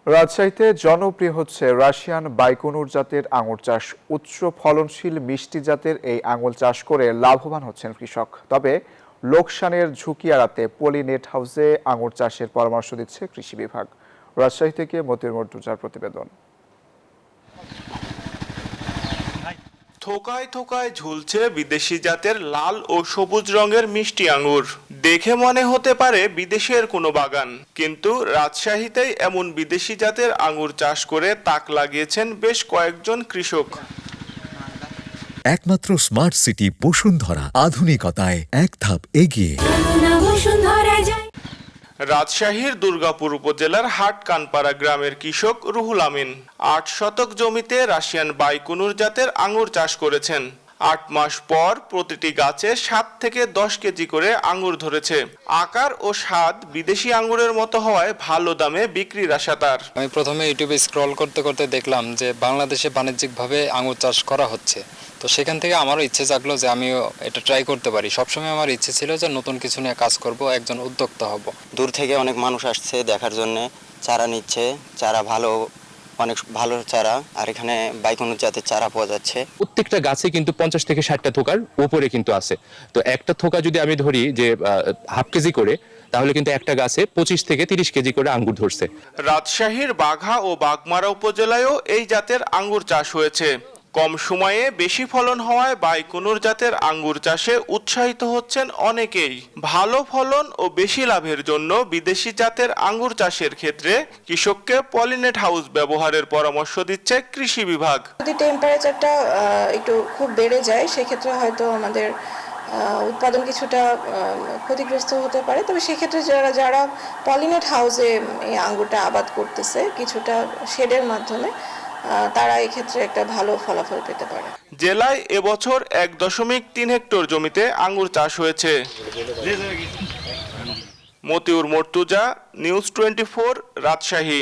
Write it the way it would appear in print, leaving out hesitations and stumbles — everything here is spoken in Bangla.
রাজশাহীতে জনপ্রিয় হচ্ছে রাশিয়ান বাইকনুর জাতের আঙুর চাষ। উচ্চ ফলনশীল মিষ্টি জাতের এই আঙুর চাষ করে লাভবান হচ্ছেন কৃষক। তবে লোকসানের ঝুঁকি এড়াতে পলি নেট হাউসে আঙুর চাষের পরামর্শ দিচ্ছে কৃষি বিভাগ। রাজশাহী থেকে মতিউর মর্তুজার প্রতিবেদন। থোকায় থোকায় ঝুলছে বিদেশি জাতের লাল ও সবুজ রঙের মিষ্টি আঙ্গুর। দেখে মনে হতে পারে বিদেশের কোনো বাগান, কিন্তু রাজশাহীতেই এমন বিদেশি জাতের আঙ্গুর চাষ করে তাক লাগিয়েছেন বেশ কয়েকজন কৃষক। একমাত্র স্মার্ট সিটি বসুন্ধরা, আধুনিকতায় এক ধাপ এগিয়ে। রাজশাহীর দুর্গাপুর উপজেলার হাট কানপাড়া গ্রামের কৃষক রুহুল আমিন ৮ শতক জমিতে রাশিয়ান বাইকনুর জাতের আঙ্গুর চাষ করেছেন। ৮ মাস পর প্রতিটি গাছে ৭ থেকে ১০ কেজি করে আঙ্গুর ধরেছে। আকার ও স্বাদ বিদেশি আঙ্গুরের মতো হওয়ায় ভালো দামে বিক্রির আশা তার। আমি প্রথমে ইউটিউবে স্ক্রল করতে করতে দেখলাম যে বাংলাদেশে বাণিজ্যিকভাবে আঙ্গুর চাষ করা হচ্ছে। তো সেখান থেকে আমারও ইচ্ছে জাগলো যে আমিও এটা ট্রাই করতে পারি। সবসময় আমার ইচ্ছে ছিল যে নতুন কিছু নিয়ে কাজ করব, একজন উদ্যোক্তা হব। দূর থেকে অনেক মানুষ আসছে দেখার জন্য, চারা নিচ্ছে, চারা অনেক ভালো চারা। আর এখানে বাইকনুর জাতের চারা পাওয়া যাচ্ছে। প্রত্যেকটা গাছে কিন্তু 50 থেকে 60টা থোকার উপরে কিন্তু আছে। তো একটা থোকা যদি আমি ধরি যে হাফ কেজি করে, তাহলে কিন্তু একটা গাছে 25 থেকে 30 কেজি করে আঙ্গুর ধরছে। রাজশাহীর বাঘা ও বাগমারা উপজেলায়ও এই জাতের আঙ্গুর চাষ হয়েছে। কম সময়ে বেশি ফলন হওয়ায় বাইকনুর জাতের আঙ্গুর চাষে উৎসাহিত হচ্ছেন অনেকেই। ভালো ফলন ও বেশি লাভের জন্য বিদেশি জাতের আঙ্গুর চাষের ক্ষেত্রে কৃষককে পলিনেট হাউস ব্যবহারের পরামর্শ দিচ্ছে কৃষি বিভাগ। যদি টেম্পারেচারটা একটু খুব বেড়ে যায়, সেক্ষেত্রে হয়তো আমাদের উৎপাদন কিছুটা ক্ষতিগ্রস্ত হতে পারে। তবে সেক্ষেত্রে যারা পলিনেট হাউসে এই আঙ্গুরটা আবাদ করতেছে কিছুটা শেডের মাধ্যমে, তারা এক্ষেত্রে একটা ভালো ফলাফল পেতে পারে। জেলায় এবছর 1.3 হেক্টর জমিতে আঙ্গুর চাষ হয়েছে। মতিউর মর্তুজা, নিউজ 24, রাজশাহী।